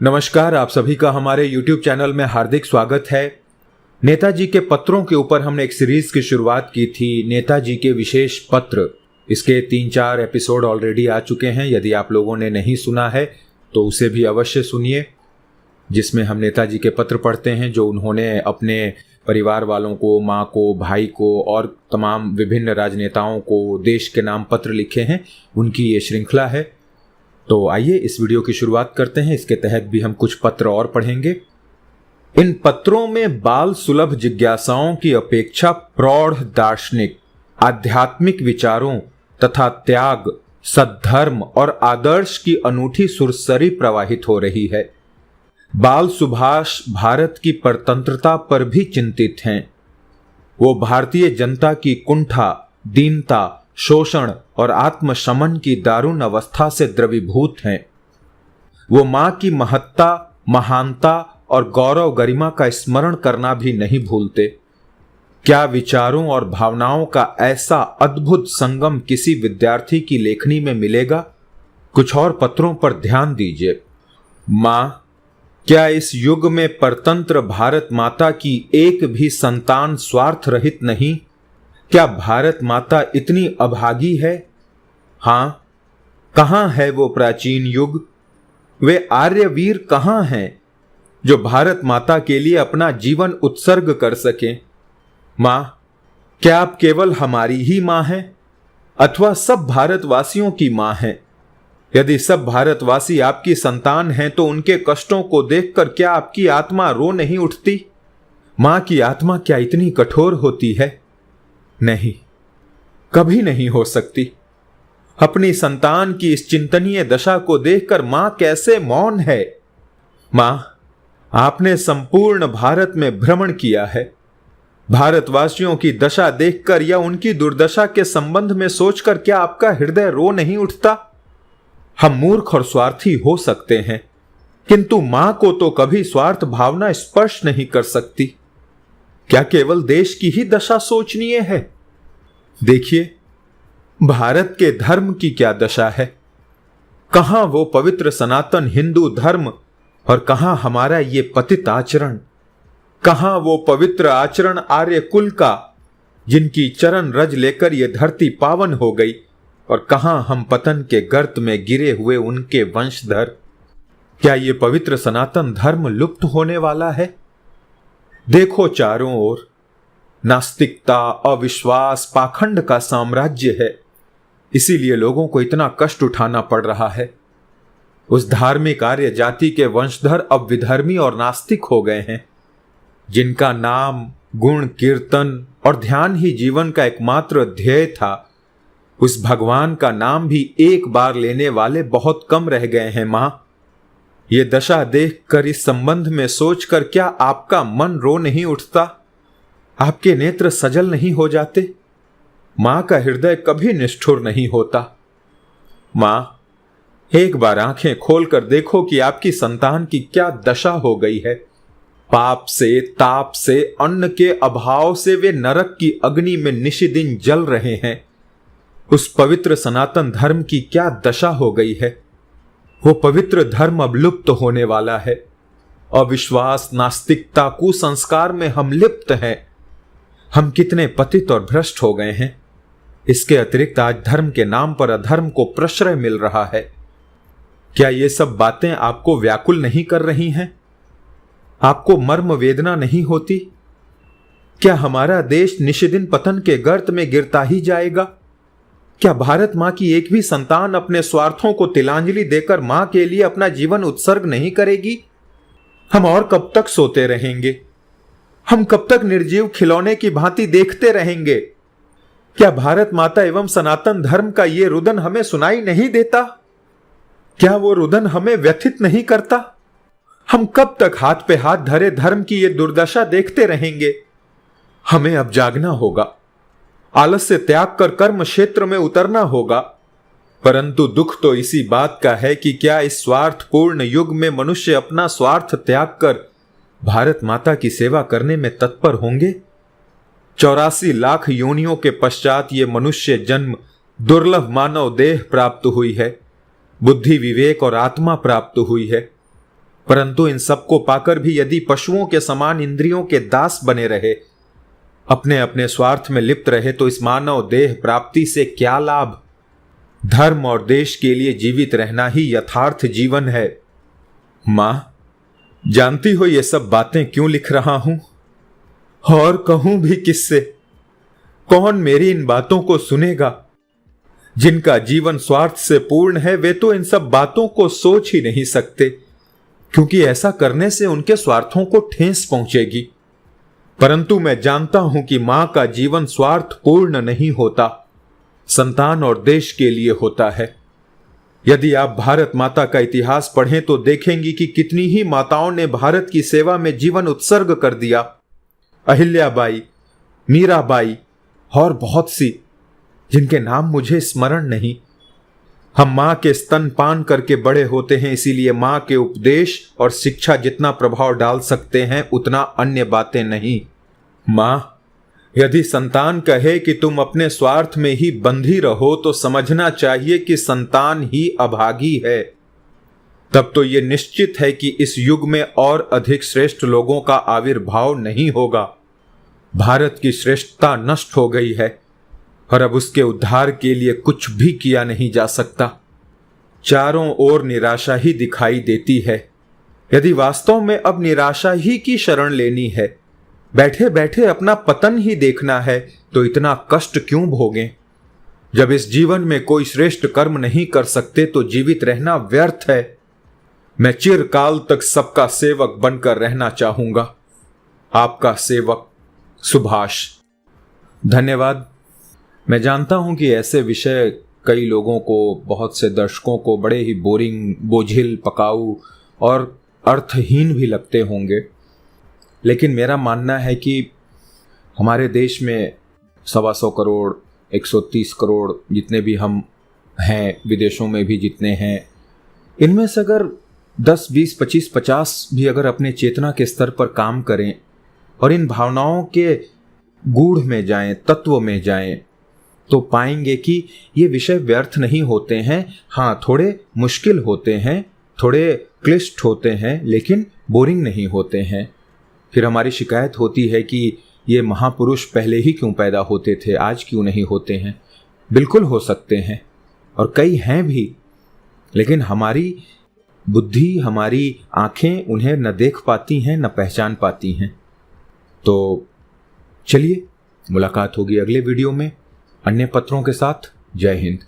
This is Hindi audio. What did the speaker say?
नमस्कार, आप सभी का हमारे YouTube चैनल में हार्दिक स्वागत है। नेताजी के पत्रों के ऊपर हमने एक सीरीज की शुरुआत की थी, नेताजी के विशेष पत्र। इसके 3-4 एपिसोड ऑलरेडी आ चुके हैं। यदि आप लोगों ने नहीं सुना है तो उसे भी अवश्य सुनिए, जिसमें हम नेताजी के पत्र पढ़ते हैं जो उन्होंने अपने परिवार वालों को, माँ को, भाई को और तमाम विभिन्न राजनेताओं को देश के नाम पत्र लिखे हैं। उनकी ये श्रृंखला है। तो आइए इस वीडियो की शुरुआत करते हैं। इसके तहत भी हम कुछ पत्र और पढ़ेंगे। इन पत्रों में बाल सुलभ जिज्ञासाओं की अपेक्षा प्रौढ़ दार्शनिक, आध्यात्मिक विचारों तथा त्याग, सद्धर्म और आदर्श की अनूठी सुरसरी प्रवाहित हो रही है। बाल सुभाष भारत की परतंत्रता पर भी चिंतित हैं। वो भारतीय जनता की कुंठा, दीनता, शोषण और आत्मशमन की दारुण अवस्था से द्रवीभूत हैं। वो मां की महत्ता, महानता और गौरव गरिमा का स्मरण करना भी नहीं भूलते। क्या विचारों और भावनाओं का ऐसा अद्भुत संगम किसी विद्यार्थी की लेखनी में मिलेगा? कुछ और पत्रों पर ध्यान दीजिए। मां, क्या इस युग में परतंत्र भारत माता की एक भी संतान स्वार्थ रहित नहीं? क्या भारत माता इतनी अभागी है? हां, कहां है वो प्राचीन युग? वे आर्यवीर कहां हैं जो भारत माता के लिए अपना जीवन उत्सर्ग कर सकें? मां, क्या आप केवल हमारी ही मां हैं अथवा सब भारतवासियों की मां हैं? यदि सब भारतवासी आपकी संतान हैं तो उनके कष्टों को देखकर क्या आपकी आत्मा रो नहीं उठती? मां की आत्मा क्या इतनी कठोर होती है? नहीं, कभी नहीं हो सकती। अपनी संतान की इस चिंतनीय दशा को देखकर मां कैसे मौन है? मां, आपने संपूर्ण भारत में भ्रमण किया है। भारतवासियों की दशा देखकर या उनकी दुर्दशा के संबंध में सोचकर क्या आपका हृदय रो नहीं उठता? हम मूर्ख और स्वार्थी हो सकते हैं, किंतु मां को तो कभी स्वार्थ भावना स्पर्श नहीं कर सकती। क्या केवल देश की ही दशा सोचनीय है? देखिए, भारत के धर्म की क्या दशा है। कहां वो पवित्र सनातन हिंदू धर्म और कहां हमारा ये पतित आचरण। कहां वो पवित्र आचरण आर्य कुल का, जिनकी चरण रज लेकर ये धरती पावन हो गई, और कहां हम पतन के गर्त में गिरे हुए उनके वंशधर। क्या ये पवित्र सनातन धर्म लुप्त होने वाला है? देखो, चारों ओर नास्तिकता, अविश्वास, पाखंड का साम्राज्य है। इसीलिए लोगों को इतना कष्ट उठाना पड़ रहा है। उस धार्मिक आर्य जाति के वंशधर अब विधर्मी और नास्तिक हो गए हैं, जिनका नाम, गुण, कीर्तन और ध्यान ही जीवन का एकमात्र ध्येय था। उस भगवान का नाम भी एक बार लेने वाले बहुत कम रह गए हैं। मां, ये दशा देखकर, इस संबंध में सोचकर क्या आपका मन रो नहीं उठता? आपके नेत्र सजल नहीं हो जाते? मां का हृदय कभी निष्ठुर नहीं होता। मां, एक बार आंखें खोलकर देखो कि आपकी संतान की क्या दशा हो गई है। पाप से, ताप से, अन्न के अभाव से वे नरक की अग्नि में निशिदिन जल रहे हैं। उस पवित्र सनातन धर्म की क्या दशा हो गई है। वो पवित्र धर्म अब लुप्त होने वाला है। अविश्वास, नास्तिकता, कुसंस्कार में हम लिप्त हैं। हम कितने पतित और भ्रष्ट हो गए हैं। इसके अतिरिक्त आज धर्म के नाम पर अधर्म को प्रश्रय मिल रहा है। क्या ये सब बातें आपको व्याकुल नहीं कर रही हैं? आपको मर्म वेदना नहीं होती? क्या हमारा देश निशिदिन पतन के गर्त में गिरता ही जाएगा? क्या भारत मां की एक भी संतान अपने स्वार्थों को तिलांजलि देकर मां के लिए अपना जीवन उत्सर्ग नहीं करेगी? हम और कब तक सोते रहेंगे? हम कब तक निर्जीव खिलौने की भांति देखते रहेंगे? क्या भारत माता एवं सनातन धर्म का ये रुदन हमें सुनाई नहीं देता? क्या वो रुदन हमें व्यथित नहीं करता? हम कब तक हाथ पे हाथ धरे धर्म की ये दुर्दशा देखते रहेंगे? हमें अब जागना होगा, आलस्य त्याग कर कर्म क्षेत्र में उतरना होगा। परंतु दुख तो इसी बात का है कि क्या इस स्वार्थपूर्ण युग में मनुष्य अपना स्वार्थ त्याग कर भारत माता की सेवा करने में तत्पर होंगे? 84 लाख योनियों के पश्चात ये मनुष्य जन्म, दुर्लभ मानव देह प्राप्त हुई है, बुद्धि, विवेक और आत्मा प्राप्त हुई है। परंतु इन सबको पाकर भी यदि पशुओं के समान इंद्रियों के दास बने रहे, अपने अपने स्वार्थ में लिप्त रहे, तो इस मानव देह प्राप्ति से क्या लाभ? धर्म और देश के लिए जीवित रहना ही यथार्थ जीवन है। मां, जानती हो ये सब बातें क्यों लिख रहा हूं? और कहूं भी किससे? कौन मेरी इन बातों को सुनेगा? जिनका जीवन स्वार्थ से पूर्ण है वे तो इन सब बातों को सोच ही नहीं सकते, क्योंकि ऐसा करने से उनके स्वार्थों को ठेस पहुंचेगी। परंतु मैं जानता हूं कि मां का जीवन स्वार्थ पूर्ण नहीं होता, संतान और देश के लिए होता है। यदि आप भारत माता का इतिहास पढ़ें तो देखेंगी कि कितनी ही माताओं ने भारत की सेवा में जीवन उत्सर्ग कर दिया। अहिल्याबाई, मीराबाई और बहुत सी, जिनके नाम मुझे स्मरण नहीं। हम मां के स्तनपान करके बड़े होते हैं, इसीलिए मां के उपदेश और शिक्षा जितना प्रभाव डाल सकते हैं उतना अन्य बातें नहीं। मां, यदि संतान कहे कि तुम अपने स्वार्थ में ही बंधी रहो तो समझना चाहिए कि संतान ही अभागी है। तब तो यह निश्चित है कि इस युग में और अधिक श्रेष्ठ लोगों का आविर्भाव नहीं होगा। भारत की श्रेष्ठता नष्ट हो गई है और अब उसके उद्धार के लिए कुछ भी किया नहीं जा सकता। चारों ओर निराशा ही दिखाई देती है। यदि वास्तव में अब निराशा ही की शरण लेनी है, बैठे बैठे अपना पतन ही देखना है, तो इतना कष्ट क्यों भोगें? जब इस जीवन में कोई श्रेष्ठ कर्म नहीं कर सकते तो जीवित रहना व्यर्थ है। मैं चिरकाल तक सबका सेवक बनकर रहना चाहूंगा। आपका सेवक सुभाष। धन्यवाद। मैं जानता हूं कि ऐसे विषय कई लोगों को, बहुत से दर्शकों को बड़े ही बोरिंग, बोझिल, पकाऊ और अर्थहीन भी लगते होंगे, लेकिन मेरा मानना है कि हमारे देश में 125 करोड़, 130 करोड़ जितने भी हम हैं, विदेशों में भी जितने हैं, इनमें से अगर 10, 20, 25, 50 भी अगर अपने चेतना के स्तर पर काम करें और इन भावनाओं के गूढ़ में जाएं, तत्व में जाएं, तो पाएंगे कि ये विषय व्यर्थ नहीं होते हैं। हाँ, थोड़े मुश्किल होते हैं, थोड़े क्लिष्ट होते हैं, लेकिन बोरिंग नहीं होते हैं। फिर हमारी शिकायत होती है कि ये महापुरुष पहले ही क्यों पैदा होते थे, आज क्यों नहीं होते हैं। बिल्कुल हो सकते हैं और कई हैं भी, लेकिन हमारी बुद्धि, हमारी आंखें उन्हें न देख पाती हैं, न पहचान पाती हैं। तो चलिए, मुलाकात होगी अगले वीडियो में अन्य पत्रों के साथ। जय हिंद।